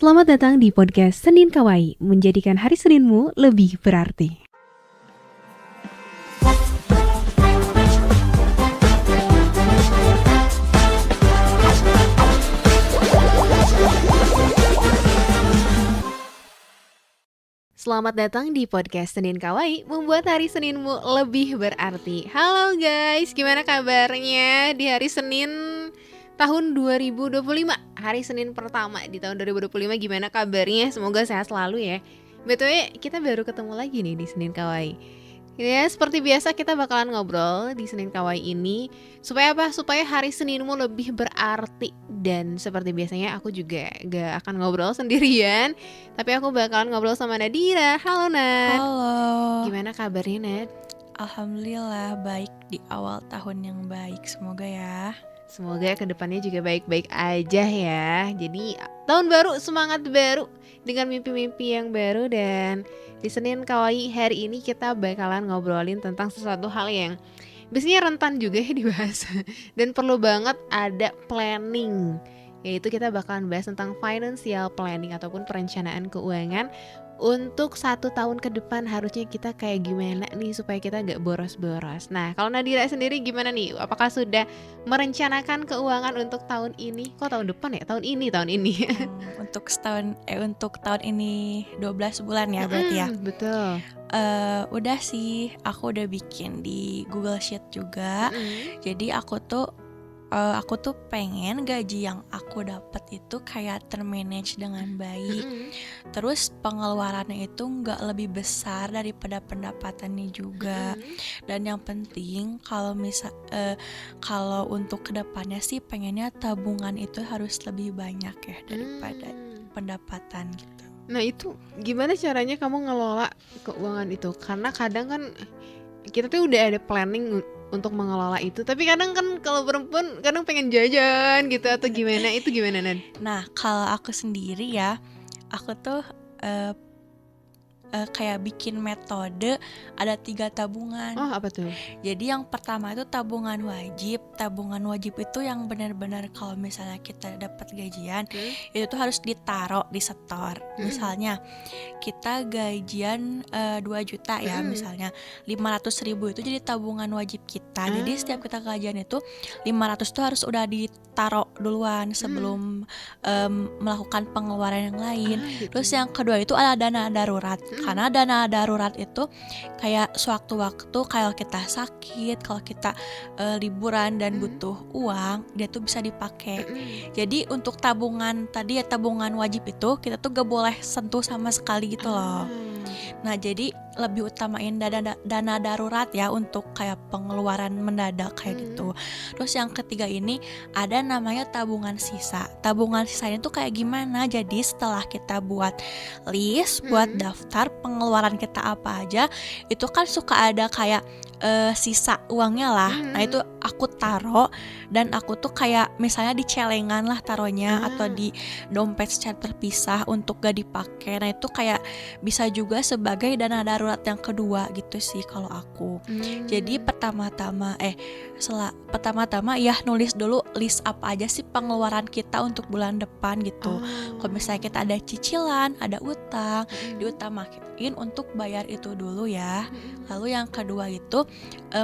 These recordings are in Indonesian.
Selamat datang di podcast Senin Kawaii, menjadikan hari Seninmu lebih berarti. Selamat datang di podcast Senin Kawaii, membuat hari Seninmu lebih berarti. Halo guys, gimana kabarnya di hari Senin tahun 2025? Hari Senin pertama di tahun 2025, gimana kabarnya? Semoga sehat selalu ya. BTW, kita baru ketemu lagi nih di Senin Kawaii. Ya, seperti biasa kita bakalan ngobrol di Senin Kawaii ini. Supaya apa? Supaya hari Seninmu lebih berarti. Dan seperti biasanya aku juga gak akan ngobrol sendirian, tapi aku bakalan ngobrol sama Nadira. Halo Nad. Halo. Gimana kabarnya Nad? Alhamdulillah baik di awal tahun yang baik, semoga ya. Semoga kedepannya juga baik-baik aja ya. Jadi tahun baru, semangat baru, dengan mimpi-mimpi yang baru. Dan di Senin Kawaii hari ini kita bakalan ngobrolin tentang sesuatu hal yang biasanya rentan juga ya dibahas dan perlu banget ada planning. Yaitu kita bakalan bahas tentang financial planning ataupun perencanaan keuangan. Untuk 1 tahun ke depan harusnya kita kayak gimana nih supaya kita gak boros-boros. Nah, kalau Nadira sendiri gimana nih? Apakah sudah merencanakan keuangan untuk tahun ini? Kok tahun depan ya? Tahun ini. Untuk tahun ini 12 bulan ya berarti ya. Betul. Udah sih, aku udah bikin di Google Sheet juga. Jadi aku tuh pengen gaji yang aku dapat itu kayak termanage dengan baik. Terus pengeluarannya itu nggak lebih besar daripada pendapatannya juga. Dan yang penting kalau untuk kedepannya sih pengennya tabungan itu harus lebih banyak ya daripada pendapatan gitu. Nah itu gimana caranya kamu ngelola keuangan itu? Karena kadang kan kita tuh udah ada planning untuk mengelola itu, tapi kadang kan kalau perempuan kadang pengen jajan gitu atau gimana. Itu gimana Nan? Nah kalau aku sendiri ya, aku tuh kayak bikin metode ada 3 tabungan. Oh apa tuh? Jadi yang pertama itu tabungan wajib. Tabungan wajib itu yang benar-benar kalau misalnya kita dapat gajian itu tuh harus ditaruh di setor. Misalnya kita gajian 2 juta ya, misalnya 500.000 itu jadi tabungan wajib kita. Jadi setiap kita gajian itu 500 tuh harus udah ditaruh duluan sebelum melakukan pengeluaran yang lain. Terus yang kedua itu ada dana darurat. Karena dana darurat itu kayak sewaktu-waktu kalau kita sakit, kalau kita liburan dan butuh uang, dia tuh bisa dipakai. Jadi untuk tabungan tadi ya, tabungan wajib itu kita tuh gak boleh sentuh sama sekali gitu loh. Nah jadi lebih utamain dana darurat ya untuk kayak pengeluaran mendadak kayak gitu. Terus yang ketiga ini ada namanya tabungan sisa. Tabungan sisa ini tuh kayak gimana? Jadi setelah kita buat list, buat daftar pengeluaran kita apa aja, itu kan suka ada kayak sisa uangnya lah. Nah itu aku taruh dan aku tuh kayak misalnya di celengan lah taruhnya atau di dompet secara terpisah untuk gak dipakai. Nah itu kayak bisa juga sebagai dana darurat yang kedua gitu sih kalau aku. Jadi pertama-tama ya nulis dulu list apa aja sih pengeluaran kita untuk bulan depan gitu. Kalau misalnya kita ada cicilan, ada utang, diutamain untuk bayar itu dulu ya. Lalu yang kedua itu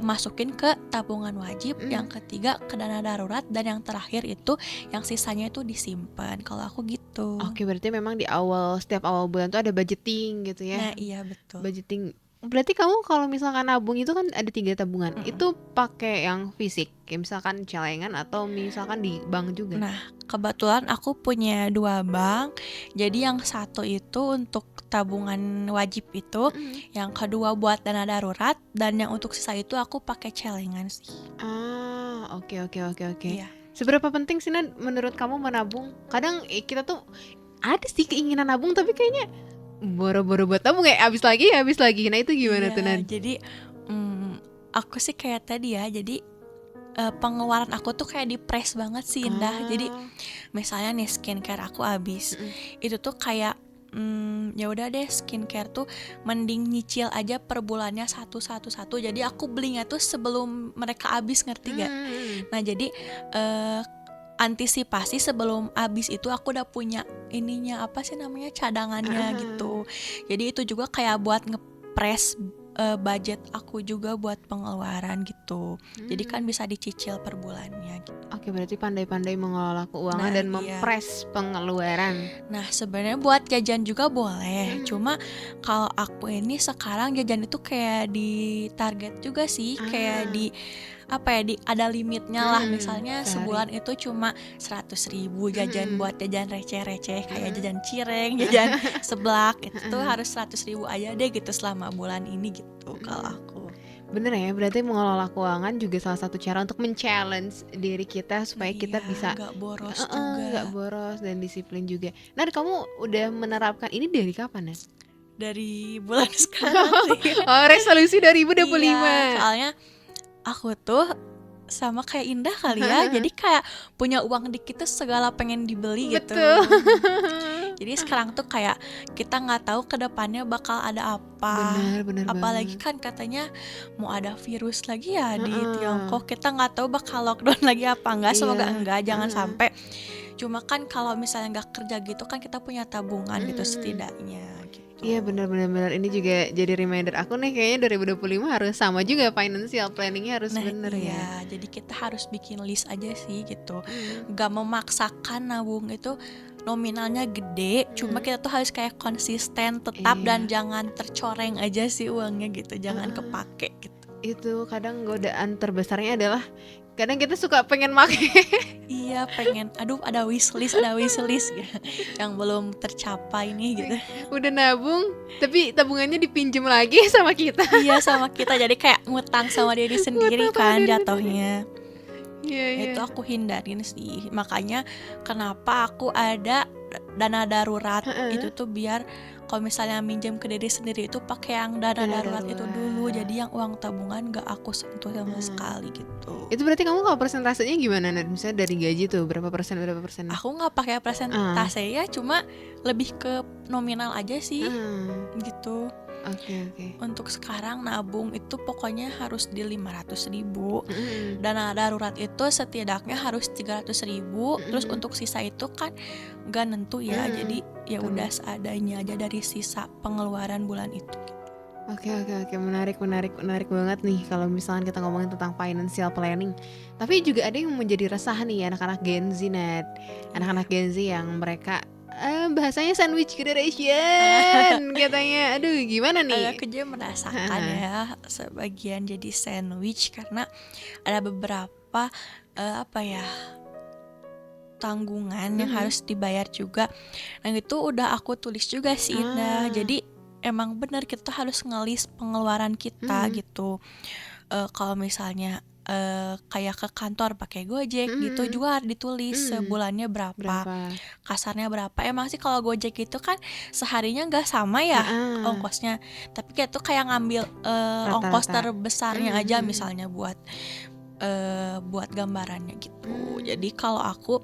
masukin ke tabungan wajib, yang ketiga ke dana darurat, dan yang terakhir itu yang sisanya itu disimpan. Kalau aku gitu. Oke, berarti memang setiap awal bulan tuh ada budgeting gitu ya. Nah iya betul. Budgeting. Berarti kamu kalau misalkan nabung itu kan ada 3 tabungan. Itu pakai yang fisik, kayak misalkan celengan atau misalkan di bank juga? Nah kebetulan aku punya 2 bank. Jadi yang satu itu untuk tabungan wajib itu, yang kedua buat dana darurat, dan yang untuk sisa itu aku pakai celengan sih. Oke. Iya. Seberapa penting sih Nan menurut kamu menabung? Kadang kita tuh ada sih keinginan nabung tapi kayaknya boro-boro buat tabung ya habis lagi. Nah itu gimana tuh Nan? Jadi aku sih kayak tadi ya, jadi pengeluaran aku tuh kayak dipres banget sih Indah. Jadi misalnya nih skincare aku habis, itu tuh kayak ya udah deh, skincare tuh mending nyicil aja per bulannya satu. Jadi aku belinya tuh sebelum mereka habis, ngerti gak? Nah jadi antisipasi sebelum abis itu aku udah punya ininya apa sih namanya cadangannya gitu. Jadi itu juga kayak buat ngepres budget aku juga buat pengeluaran gitu. Jadi kan bisa dicicil per bulannya gitu. Oke, berarti pandai-pandai mengelola keuangan Nah, dan iya. mempres pengeluaran. Nah sebenarnya buat jajan juga boleh. Cuma kalau aku ini sekarang jajan itu kayak di target juga sih, kayak di apa ya, di ada limitnya lah. Misalnya sehari. sebulan itu cuma 100.000 jajan buat jajan receh-receh kayak jajan cireng, jajan seblak itu tuh harus 100.000 aja deh gitu selama bulan ini gitu kalau aku. Bener ya, berarti mengelola keuangan juga salah satu cara untuk men-challenge diri kita supaya kita bisa nggak boros juga. nggak boros dan disiplin juga. Nah, kamu udah menerapkan ini dari kapan, Nat? Dari bulan sekarang sih. Oh, resolusi 2025. Iya, soalnya aku tuh sama kayak Indah kali ya, jadi kayak punya uang dikit tuh segala pengen dibeli gitu. Betul. Jadi sekarang tuh kayak kita nggak tahu kedepannya bakal ada apa. Benar Apalagi banget. kan katanya mau ada virus lagi ya di Tiongkok, kita nggak tahu bakal lockdown lagi apa enggak. Semoga enggak, jangan sampai. Cuma kan kalau misalnya nggak kerja gitu kan kita punya tabungan gitu setidaknya gitu. Iya, benar. Ini juga jadi reminder aku nih, kayaknya 2025 harus sama juga, financial planningnya harus bener ya. Iya, jadi kita harus bikin list aja sih gitu. Gak memaksakan nabung itu nominalnya gede, cuma kita tuh harus kayak konsisten tetap dan jangan tercoreng aja sih uangnya gitu, jangan kepake gitu. Itu kadang godaan terbesarnya adalah kadang kita suka pengen make. Iya, pengen aduh ada wishlist gitu, yang belum tercapai nih gitu. Udah nabung tapi tabungannya dipinjem lagi sama kita. Iya, sama kita, jadi kayak ngutang sama diri sendiri kan jatuhnya. Iya. Itu aku hindarin sih, makanya kenapa aku ada dana darurat. Itu tuh biar kalau misalnya minjem ke diri sendiri itu pakai yang dana darurat itu dulu, jadi yang uang tabungan gak aku sentuh sama sekali gitu. Itu berarti kamu kalau persentasenya gimana, Nat? Misalnya dari gaji tuh berapa persen? Aku nggak pakai persentase ya, cuma lebih ke nominal aja sih gitu. Oke. Untuk sekarang nabung itu pokoknya harus di 500.000. Dana darurat itu setidaknya harus 300.000. Terus untuk sisa itu kan gak nentu ya, jadi ya udah seadanya aja dari sisa pengeluaran bulan itu. Oke, menarik banget nih kalau misalnya kita ngomongin tentang financial planning. Tapi juga ada yang menjadi resah nih, anak-anak Gen Z, Nat. Anak-anak Gen Z yang mereka bahasanya sandwich generation katanya. Aduh, gimana nih? Aku juga merasakan ya sebagian jadi sandwich karena ada beberapa tanggungan yang harus dibayar juga. Nah itu udah aku tulis juga sih Indah. Jadi emang benar kita harus ngelis pengeluaran kita gitu. Kalau misalnya kayak ke kantor pakai Gojek gitu juga harus ditulis sebulannya berapa, kasarnya berapa. Emang sih kalau Gojek itu kan seharinya nggak sama ya ongkosnya, tapi kita tuh kayak ngambil ongkos terbesarnya aja misalnya buat gambarannya gitu. Jadi kalau aku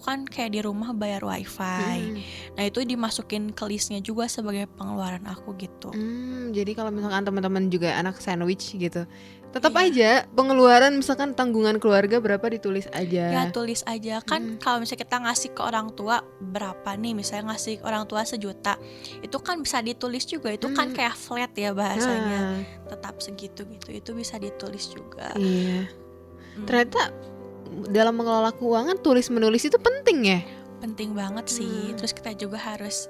kan kayak di rumah bayar wifi. Nah itu dimasukin ke listnya juga sebagai pengeluaran aku gitu. Jadi kalau misalkan teman-teman juga anak sandwich gitu, tetap aja pengeluaran misalkan tanggungan keluarga berapa ditulis aja. Ya tulis aja kan. Kalau misalnya kita ngasih ke orang tua berapa nih, misalnya ngasih ke orang tua 1 juta, itu kan bisa ditulis juga. Itu kan kayak flat ya bahasanya, tetap segitu gitu. Itu bisa ditulis juga. Iya. Ternyata dalam mengelola keuangan tulis menulis itu penting ya. Penting banget sih. Terus kita juga harus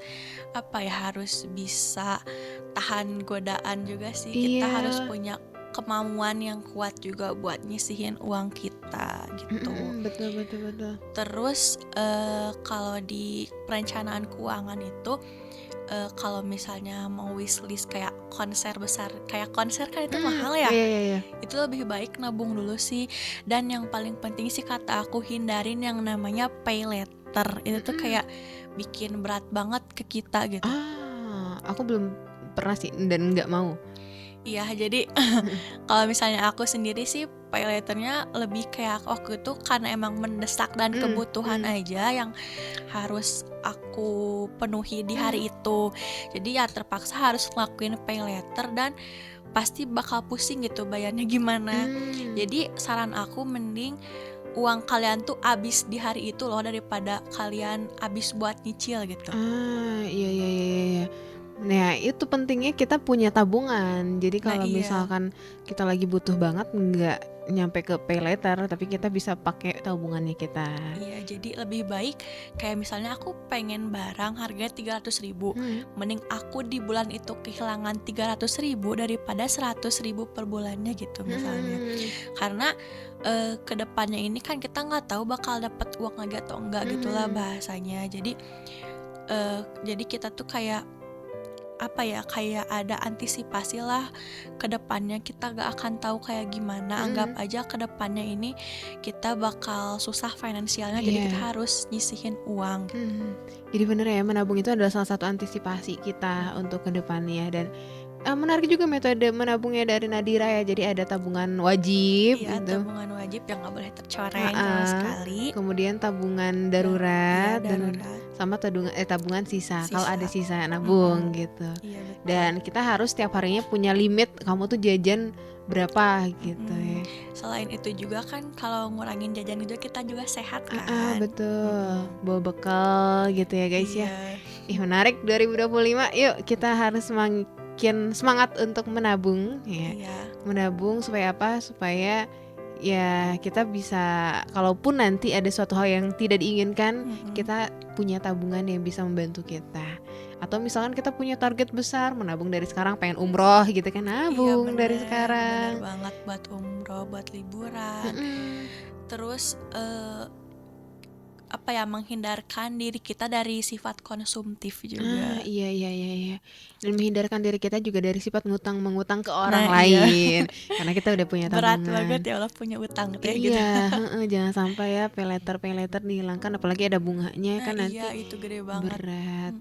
harus bisa tahan godaan juga sih. Kita harus punya kemauan yang kuat juga buat nyisihin uang kita gitu. Betul. Terus kalau di perencanaan keuangan itu kalau misalnya mau wishlist kayak konser besar, kayak konser kan itu mahal ya. Iya. Itu lebih baik nabung dulu sih. Dan yang paling penting sih kata aku hindarin yang namanya pay later. Itu tuh kayak bikin berat banget ke kita gitu. Aku belum pernah sih dan nggak mau. Iya, jadi kalau misalnya aku sendiri sih pay later-nya lebih kayak waktu itu karena emang mendesak dan kebutuhan aja yang harus aku penuhi di hari itu. Jadi ya terpaksa harus ngelakuin pay later dan pasti bakal pusing gitu bayarnya gimana. Jadi saran aku mending uang kalian tuh habis di hari itu loh, daripada kalian habis buat nyicil gitu. Iya iya iya iya. Nah, itu pentingnya kita punya tabungan. Jadi Nah kalau iya, misalkan kita lagi butuh banget nggak nyampe ke pay later, tapi kita bisa pakai tabungannya kita. iya, jadi lebih baik kayak misalnya aku pengen barang harganya 300.000, mending aku di bulan itu kehilangan 300.000 daripada 100.000 per bulannya gitu misalnya. Karena kedepannya ini kan kita nggak tahu bakal dapat uang lagi atau enggak gitulah bahasanya. Jadi kita tuh kayak apa ya, kayak ada antisipasi lah ke depannya, kita gak akan tahu kayak gimana. Anggap aja ke depannya ini kita bakal susah finansialnya, jadi kita Iya. harus nyisihin uang. Jadi bener ya, menabung itu adalah salah satu antisipasi kita untuk ke depannya. Dan menarik juga metode menabungnya dari Nadira ya. Jadi ada tabungan wajib Iya, gitu. tabungan wajib yang gak boleh tercoreng sama sekali. Kemudian tabungan Iya, darurat dan darurat. sama tabungan sisa. Kalau Sisa. ada sisa nabung gitu. Iya, betul. Dan kita harus setiap harinya punya limit, kamu tuh jajan berapa gitu ya. Selain itu juga kan kalau ngurangin jajan itu kita juga sehat kan. Betul. Bawa bekal gitu ya guys ya. Iya. Menarik 2025. Yuk kita harus semakin semangat untuk menabung ya. Iya. Menabung supaya apa? Supaya ya kita bisa, kalaupun nanti ada suatu hal yang tidak diinginkan, kita punya tabungan yang bisa membantu kita. Atau misalkan kita punya target besar, menabung dari sekarang, pengen umroh gitu kan, nabung Iya, dari bener sekarang. banget, buat umroh, buat liburan. Terus apa ya, menghindarkan diri kita dari sifat konsumtif juga. Iya. Dan menghindarkan diri kita juga dari sifat mengutang ke orang Nah, iya. lain. Karena kita udah punya Berat tabungan. banget ya Allah punya utang teh gitu. Iya, jangan sampai ya pay later dihilangkan, apalagi ada bunganya kan nanti Iya, itu gede banget. berat.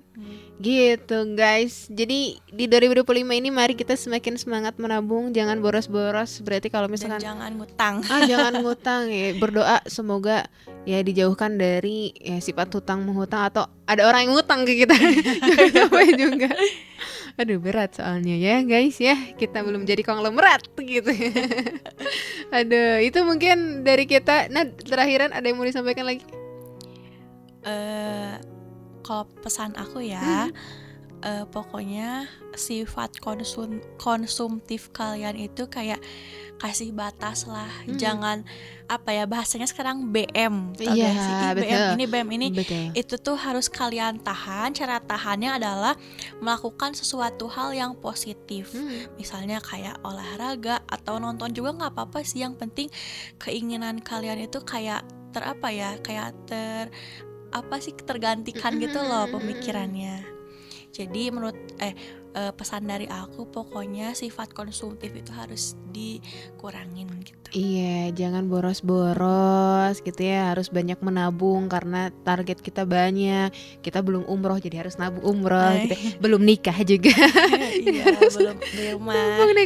Gitu guys. Jadi di 2025 ini mari kita semakin semangat menabung, jangan boros-boros. Berarti kalau Dan misalkan jangan ngutang. jangan ngutang ya. Berdoa semoga ya dijauhkan dari ya sifat hutang menghutang, atau ada orang yang ngutang ke kita. Jangan sampai juga. Aduh berat soalnya ya guys ya, kita belum jadi konglomerat gitu. Aduh, itu mungkin dari kita. Nah, terakhiran ada yang mau disampaikan lagi? Kalau pesan aku ya, pokoknya sifat konsumtif kalian itu kayak kasih batas lah. Jangan apa ya, bahasanya sekarang BM, tau Iya, gak sih? betul. BM ini Betul. itu tuh harus kalian tahan. Cara tahannya adalah melakukan sesuatu hal yang positif. Misalnya kayak olahraga atau nonton juga nggak apa-apa sih, yang penting keinginan kalian itu kayak tergantikan gitu loh pemikirannya. Jadi menurut pesan dari aku, pokoknya sifat konsumtif itu harus dikurangin gitu. Iya, jangan boros-boros gitu ya, harus banyak menabung karena target kita banyak. Kita belum umroh jadi harus nabung umroh gitu. Belum nikah juga. Iya, belum beli rumah.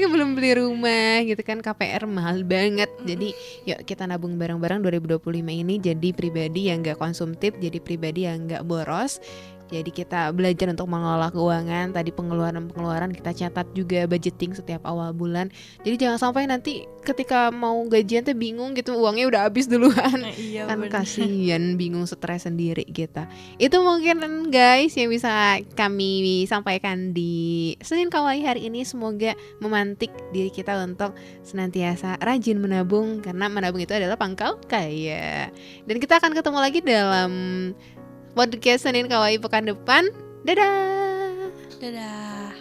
Belum beli rumah gitu kan, KPR mahal banget. Jadi yuk kita nabung bareng-bareng 2025 ini jadi pribadi yang gak konsumtif, jadi pribadi yang gak boros. Jadi kita belajar untuk mengelola keuangan. Tadi pengeluaran kita catat juga, budgeting setiap awal bulan. Jadi jangan sampai nanti ketika mau gajian tuh bingung gitu, uangnya udah habis duluan. Iya, Kan bener. kasihan, bingung, stres sendiri gitu. Itu mungkin guys yang bisa kami sampaikan di Senin Kawaii hari ini. Semoga memantik diri kita untuk senantiasa rajin menabung, karena menabung itu adalah pangkal kaya. Dan kita akan ketemu lagi dalam podcast Senin Kawaii pekan depan. Dadah. Dadah.